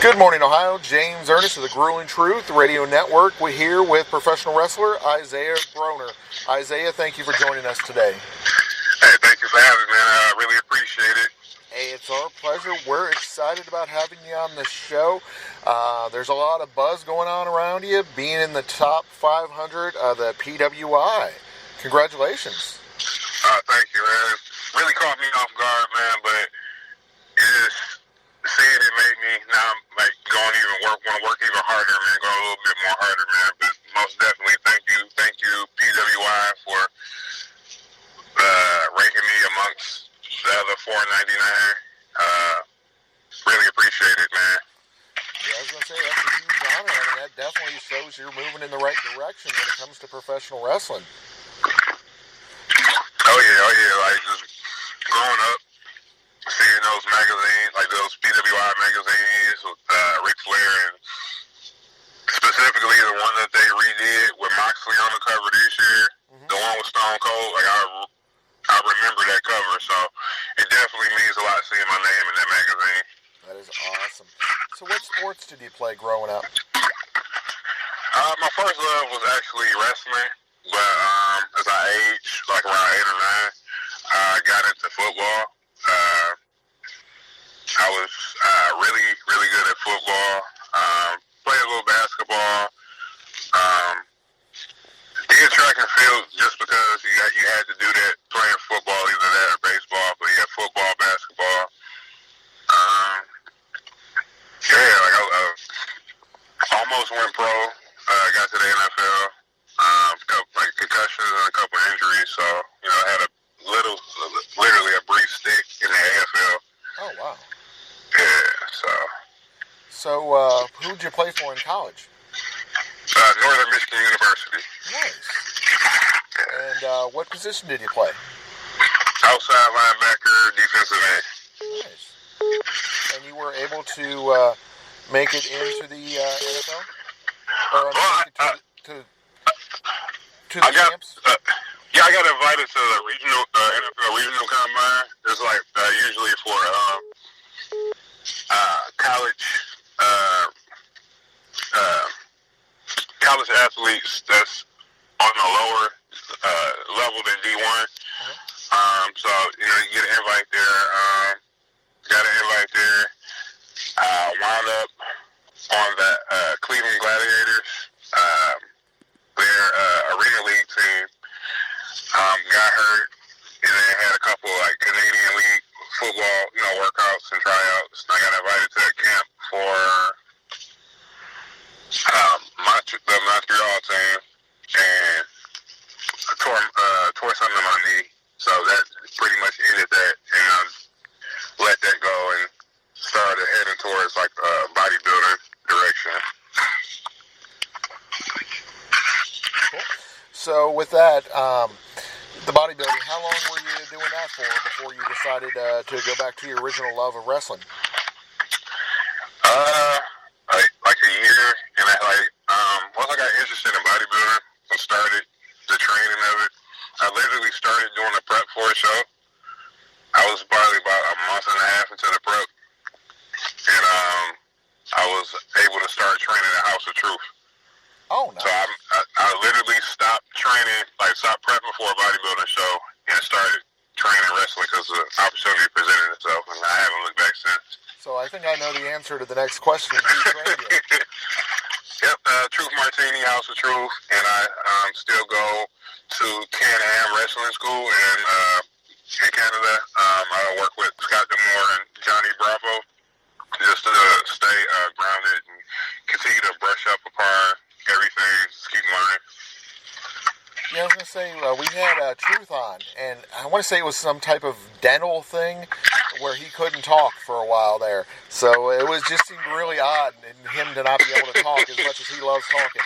Good morning, Ohio. James Ernest of the Grueling Truth Radio Network. We're here with professional wrestler Isaiah Broner. Isaiah, thank you for joining us today. Hey, thank you for having me, man. I really appreciate it. Hey, it's our pleasure. We're excited about having you on the show. There's a lot of buzz going on around you, being in the top 500 of the PWI. Congratulations. Thank you, man. It really caught me off guard, man, but seeing it made me now want to work even harder, man, go a little bit more harder, man. But most definitely, thank you, PWI, for ranking me amongst the other 499. Really appreciate it, man. Yeah, I was going to say, that's a huge honor. I mean, that definitely shows you're moving in the right direction when it comes to professional wrestling. Oh yeah. Like, just growing up, seeing those magazines, like those PWI magazines with Ric Flair, and specifically the one that they redid with Moxley on the cover this year, the one with Stone Cold, like I remember that cover, so it definitely means a lot seeing my name in that magazine. That is awesome. So what sports did you play growing up? My first love was actually wrestling, but as I aged, like around 8 or 9, I got into football. I was really, really good at football. Played a little basketball. Did track and field just because you had to do that playing football, either that or baseball. But yeah, football, basketball. I almost went pro. Got to the NFL. Like concussions and a couple injuries. So I had literally a brief stick in the AFL. Oh wow. Yeah. So who'd you play for in college? Northern Michigan University. Nice. And what position did you play? Outside linebacker, defensive end. Nice. And you were able to make it into the NFL? Or to the camps? I got invited to the regional NFL regional combine. It's like usually for college athletes that's on a lower level than D1. So you get an invite there. Got an invite there. Wound up on the Cleveland Gladiators. Their arena league team got hurt, and then had a couple like Canadian League football, workouts and tryouts. I got invited to a camp for the Montreal team, and I tore something in my knee, so that pretty much ended that, and I let that go and started heading towards like bodybuilding direction. Cool. So with that, the bodybuilding, how long were you doing that for before you decided to go back to your original love of wrestling? Like a year, and once I got interested in bodybuilding and started the training of it, I literally started doing the prep for a show. I was probably about a month and a half into the prep, and I was able to start training at House of Truth. Oh, nice. So I literally stopped training, stopped prepping for a bodybuilding show, and started training wrestling because the opportunity presented itself, and I haven't looked back since. So I think I know the answer to the next question. Who trained you? Yep, Truth Martini, House of Truth, and I still go to Can-Am Wrestling School in Canada. I work with Scott Demore and Johnny Bravo just to stay grounded and continue to brush up upon everything, just keep learning. Yeah, I was going to say, we had Truth on, and I want to say it was some type of dental thing where he couldn't talk for a while there. So it was just seemed really odd in him to not be able to talk as much as he loves talking.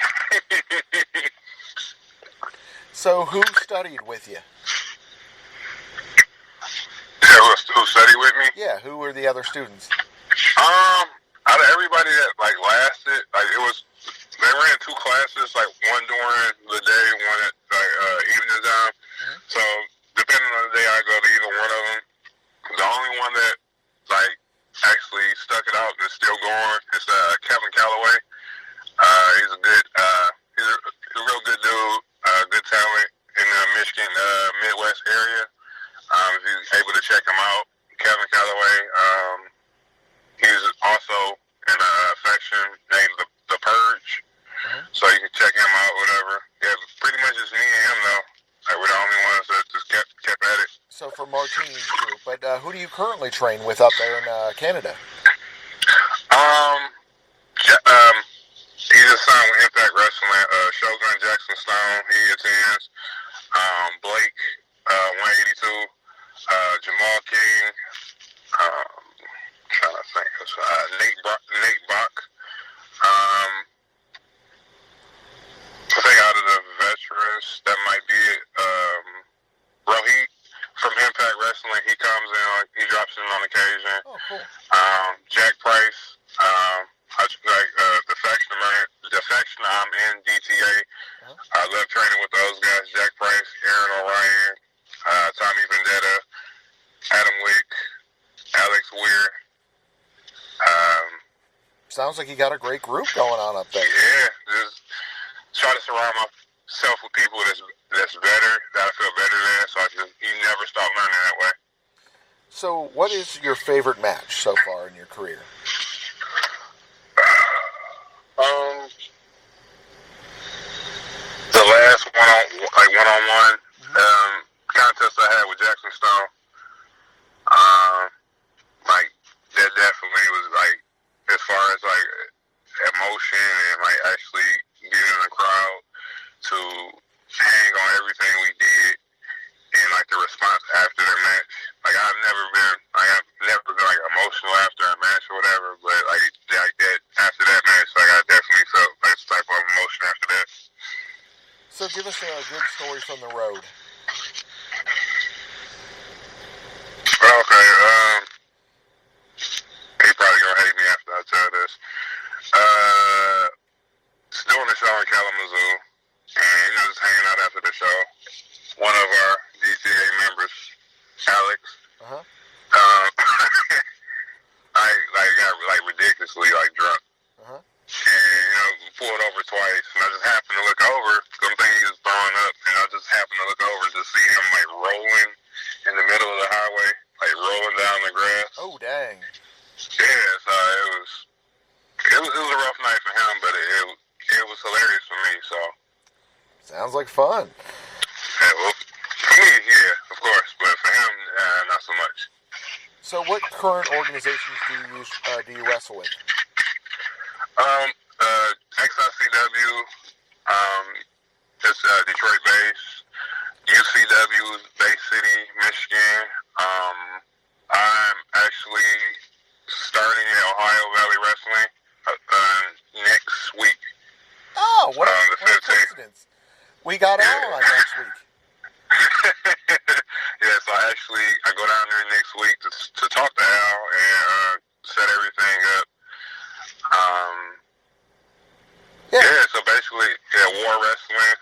So who studied with you? Yeah, who studied with me? Yeah, who were the other students? Out of everybody that lasted, they ran 2 classes, one during the day, one at evening time. So depending on the day, I go to either one of them. The only one that actually stuck it out and still going. It's Kevin Calloway. He's a good, he's a real good dude, good talent in the Michigan Midwest area. If you're able to check him out, Kevin Calloway. He's also in a section named the Purge, so you can check him out. Whatever. Yeah, pretty much just me and him though. Like, we're the only ones that just kept at it. So for Martini's group, but who do you currently train with up there in Canada? He just signed with Impact Wrestling. Shogun Jackson Stone, he attends. Blake, 182. Jamal King. Trying to think. Nate Bach. I think out of the veterans, that might be it. Rohit from Impact Wrestling, he comes in, he drops in on occasion. Oh, cool. Jack Price. The faction I'm in, DTA. I love training with those guys. Jack Price, Aaron O'Ryan, Tommy Vendetta, Adam Wick, Alex Weir. Sounds like you got a great group going on up there. Yeah, just try to surround myself with people that's better, that I feel better than, so you never stop learning that way. So what is your favorite match so far in your career? The last one-on-one contest I had with Jackson Stone, that definitely was as far as emotion and actually getting in the crowd to hang on everything we did and the response after the match. I've never been emotional after a match or whatever, but that after that match, I definitely felt that type of emotion after that. So give us a good story from the road. Okay, he probably gonna hate me after I tell this. Doing a show in Kalamazoo, and just hanging out after the show. One of our DTA members, Alex, I got ridiculously drunk, and pulled over twice, and I just happened to look over. I'm thinking he was throwing up, and I just happened to look over and just see him rolling in the middle of the highway, rolling down the grass. Oh dang! Yeah, so it was a rough night for him, but it was hilarious for me. So sounds like fun. Yeah, well, for me, yeah, of course, but for him, not so much. So, what current organizations do you wrestle with? XICW, it's Detroit based. UCW is Bay City, Michigan. I'm actually starting at Ohio Valley Wrestling next week. Oh, what a coincidence! We got Al on next week. Yeah, so I go down there next week to talk to Al and set everything up. So basically, War Wrestling,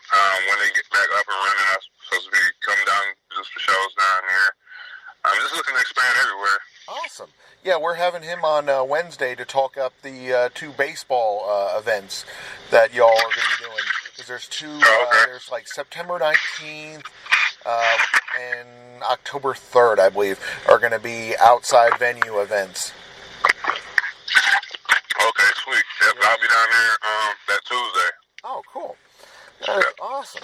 when they get back up and running, I'm supposed to be coming down just for shows down there. I'm just looking to expand everywhere. Awesome. Yeah, we're having him on Wednesday to talk up the 2 baseball events that y'all are going to be doing. Because there's 2, there's September 19th and October 3rd, I believe, are going to be outside venue events. Okay, sweet. Yep, I'll be down there that Tuesday. Oh, cool. That's awesome.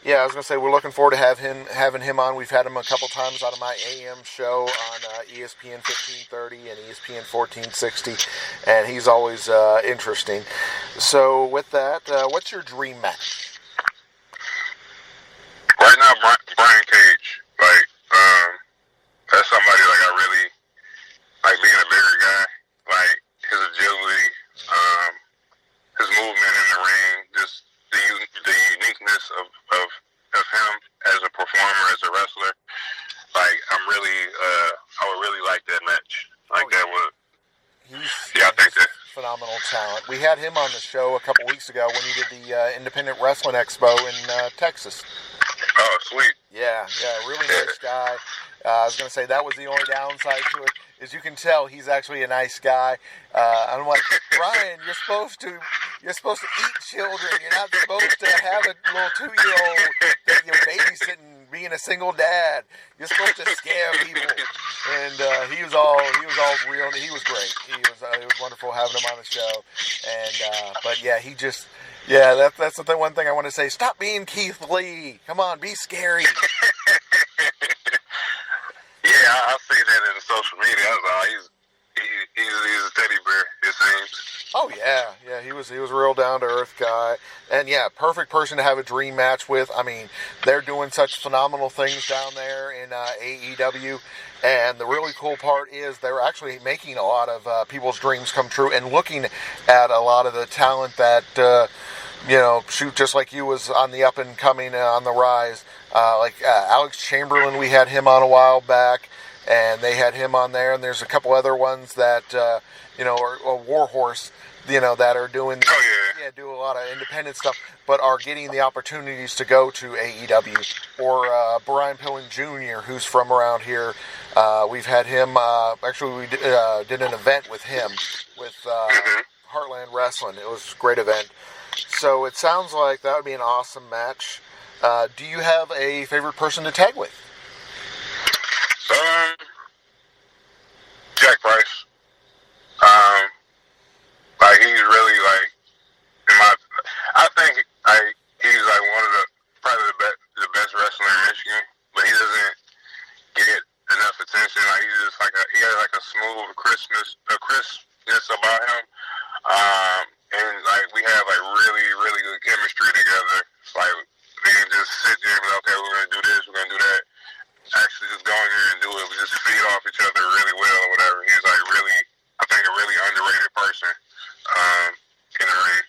Yeah, I was going to say, we're looking forward to having him on. We've had him a couple times on my AM show on ESPN 1530 and ESPN 1460, and he's always interesting. So with that, what's your dream match? Right now, Brian Cage. That's somebody I really like, being a bigger guy. His agility, his movement in the ring, just the uniqueness of him as a performer, as a wrestler. I would really like that match. That would. I think that. Phenomenal talent. We had him on the show a couple weeks ago when he did the Independent Wrestling Expo in Texas. Oh, sweet. Yeah, really nice guy. I was going to say that was the only downside to it. is you can tell he's actually a nice guy. I'm like, Brian, you're supposed to eat children. You're not supposed to have a little 2-year-old that you're babysitting, being a single dad. You're supposed to scare people. And he was all real. He was great. It was wonderful having him on the show. And but yeah, that's the one thing I want to say. Stop being Keith Lee. Come on, be scary. Yeah, I see that in social media. That's all. He's a teddy bear, it seems. Oh yeah, he was a real down to earth guy, and yeah, perfect person to have a dream match with. I mean, they're doing such phenomenal things down there in AEW, and the really cool part is they're actually making a lot of people's dreams come true, and looking at a lot of the talent that shoot, just like you, was on the up and coming, on the rise. Like Alex Chamberlain, we had him on a while back, and they had him on there. And there's a couple other ones that are Warhorse, that are doing do a lot of independent stuff, but are getting the opportunities to go to AEW. Or Brian Pillman Jr., who's from around here. We've had him. Actually, we did an event with him with Heartland Wrestling. It was a great event. So it sounds like that would be an awesome match. Do you have a favorite person to tag with? Jack Price. He's really I think he's one of probably the best wrestler in Michigan, but he doesn't get enough attention. He's just he has a smooth crispness about him. And we have really, really good chemistry together. It's we can just sit there and be okay, we're gonna do this, we're gonna do that. Actually just go in here and do it. We just feed off each other really well or whatever. He's really, I think, a really underrated person in the ring.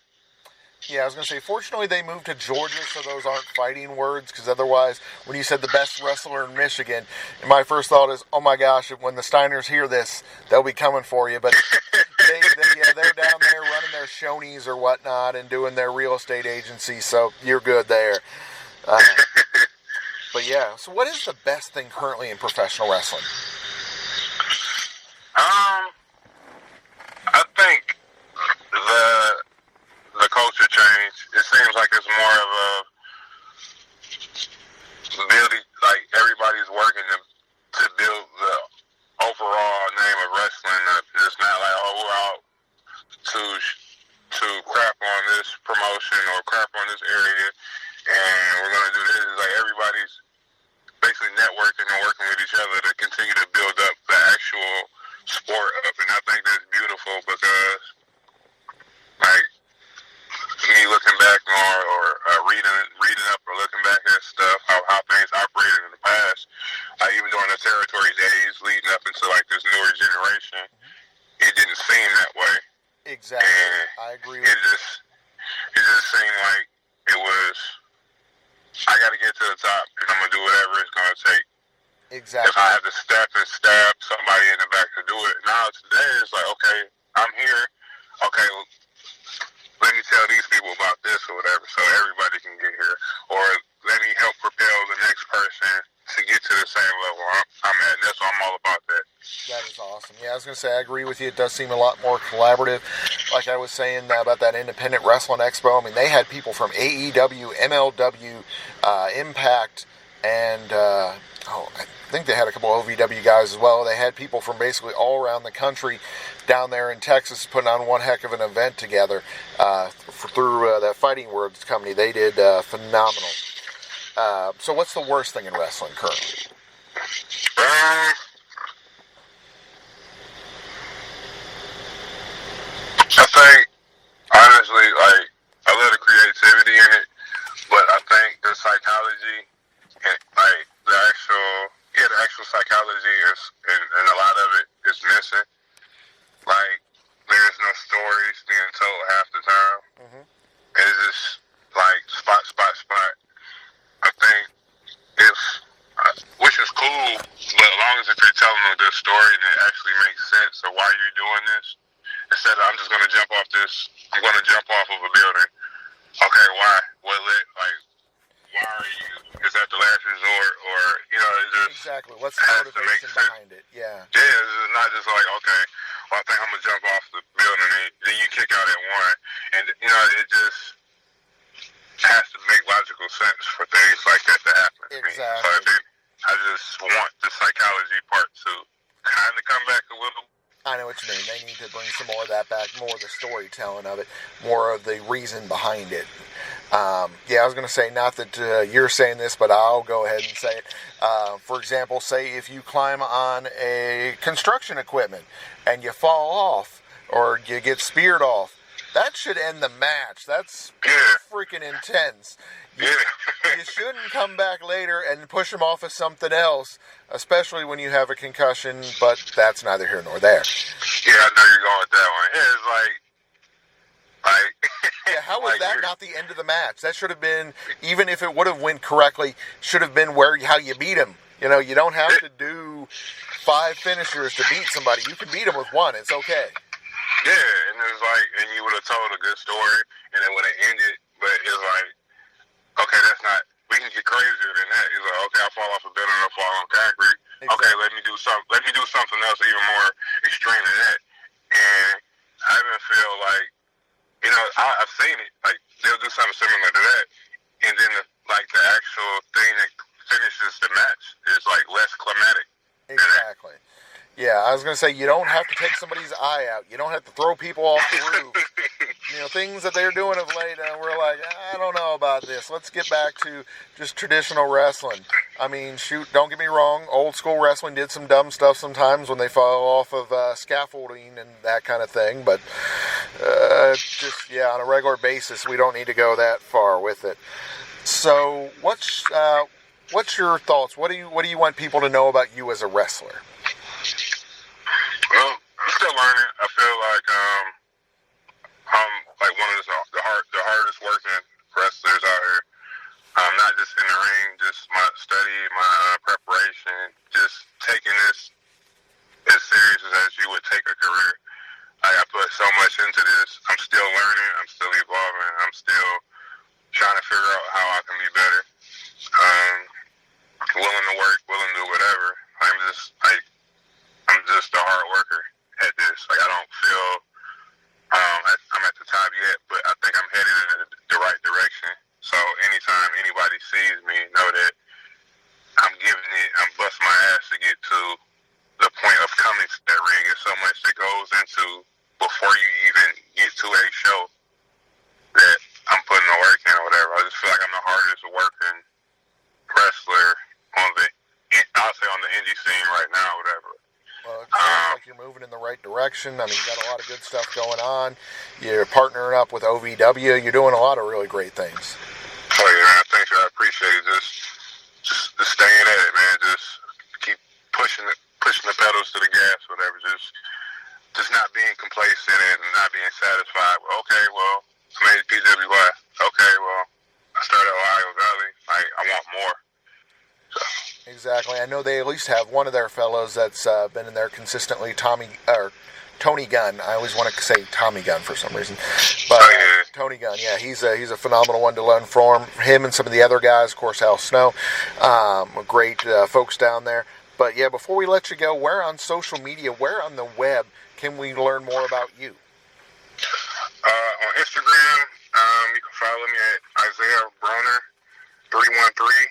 Yeah, I was going to say, fortunately they moved to Georgia, so those aren't fighting words, because otherwise, when you said the best wrestler in Michigan, my first thought is, oh my gosh, when the Steiners hear this, they'll be coming for you. But they're down there running their Shoney's or whatnot and doing their real estate agency, so you're good there. But yeah, so what is the best thing currently in professional wrestling? I think the culture change. It seems like it's more of a building, everybody's working to build the overall name of wrestling. It's not we're out to crap on this promotion or crap on this area, and we're gonna do this. Everybody's basically networking and working with each other to continue to build up the actual sport up, and I think that's beautiful because, me looking back or reading up or looking back at stuff, how things operated in the past, even during the territory days leading up into this newer generation, it didn't seem that way. Exactly, and I agree with you. It just seemed like it was, I got to get to the top, and I'm going to do whatever it's going to take. Exactly. If I have to step and stab somebody in the back to do it. Now today it's okay, I'm here. Okay, let me tell these people about this or whatever, so everybody can get here. Or let me help propel the next person to get to the same level I'm at. That's what I'm all about that. That is awesome. Yeah, I was going to say, I agree with you. It does seem a lot more collaborative. Like I was saying about that Independent Wrestling Expo, I mean, they had people from AEW, MLW, Impact, and I think they had a couple of OVW guys as well. They had people from basically all around the country down there in Texas putting on one heck of an event together through that Fighting Words company. They did phenomenal. So what's the worst thing in wrestling currently? I think, honestly, I love the creativity in it, but I think the psychology and the actual psychology is, and a lot of it is missing. There's no stories being told half the time. Mm-hmm. It's just spot. I think which is cool, but as long as if you're telling a good story and it actually makes sense of why you're doing this, instead of I'm going to jump off of a building. Okay, why? Why are you is that the last resort, or it just exactly. What's the motivation behind it? Yeah. Yeah, it's not just like, okay, well, I think I'm gonna jump off the building, and then you kick out at one, and it just has to make logical sense for things like that to happen. Exactly. So I just want the psychology part to kind of come back a little. I know what you mean. They need to bring some more of that back, more of the storytelling of it, more of the reason behind it. Yeah, I was going to say, not that you're saying this, but I'll go ahead and say it. For example, say if you climb on a construction equipment and you fall off or you get speared off, that should end the match. That's freaking intense. You shouldn't come back later and push them off of something else, especially when you have a concussion, but that's neither here nor there. Yeah, I know you're going with that one. Yeah, it's like yeah, how was that not the end of the match? That should have been, even if it would have went correctly, should have been how you beat him. You don't have to do 5 finishers to beat somebody. You can beat them with 1. It's okay. Yeah, and it was and you would have told a good story, and it would have ended, but it's like, okay, that's not, we can get crazier than that. It's like, okay, I fall off a building, I fall on concrete. Exactly. Okay, let me do something else even more extreme than that. And I even feel like, I've seen it. Like, they'll do something similar to that, and then the actual thing that finishes the match is less climatic. Exactly. Yeah, I was going to say, you don't have to take somebody's eye out. You don't have to throw people off the roof. Things that they're doing of late, and we're like, I don't know about this. Let's get back to just traditional wrestling. I mean, shoot, don't get me wrong. Old school wrestling did some dumb stuff sometimes when they fell off of scaffolding and that kind of thing. But on a regular basis, we don't need to go that far with it. So, what's your thoughts? What do you want people to know about you as a wrestler? Well, I'm still learning. I feel like I'm one of the hardest working wrestlers out here. Not just in the ring, just my study, my preparation, just taking this as serious as you would take a career. I put so much into this. I'm still learning. I'm still evolving. I'm still trying to figure out how I can be better. Willing to work, willing to do whatever. I'm just a hard worker at this. I don't feel I'm at the top yet, but I think I'm headed in the right direction. So anytime anybody sees me, know that I'm busting my ass to get to the point of coming to that ring. There's so much that goes into before you even get to a show that I'm putting the work in or whatever. I just feel like I'm the hardest working wrestler on the indie scene right now, or whatever. Well, it sounds like you're moving in the right direction. I mean, you got a lot of good stuff going on. You're partnering up with OVW. You're doing a lot of really great things. Oh, yeah, thank you. I appreciate it. Just staying at it, man. Just keep pushing the pedals to the gas, whatever. Just not being complacent and not being satisfied. Well, okay, well, I made PWI. Okay, well, I started at Ohio Valley. I want more. So. Exactly. I know they at least have one of their fellows that's been in there consistently, Tony Gunn. I always want to say Tommy Gunn for some reason. But Tony Gunn, yeah, he's a phenomenal one to learn from. Him and some of the other guys, of course, Al Snow, great folks down there. But yeah, before we let you go, where on social media, where on the web can we learn more about you? On Instagram, you can follow me at Isaiah Broner 313.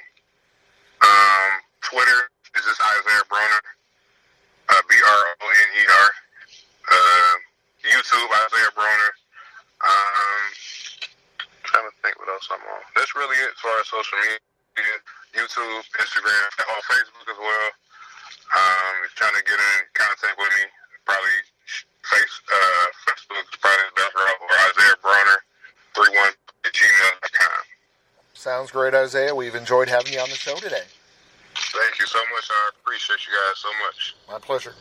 Twitter is just Isaiah Broner, Broner. YouTube, Isaiah Broner. Trying to think what else I'm on. That's really it as far as social media. YouTube, Instagram, on Facebook as well. If you're trying to get in contact with me, probably Facebook is probably the best route, or Isaiah Broner 31@gmail.com. Sounds great, Isaiah. We've enjoyed having you on the show today. Thank you so much. I appreciate you guys so much. My pleasure.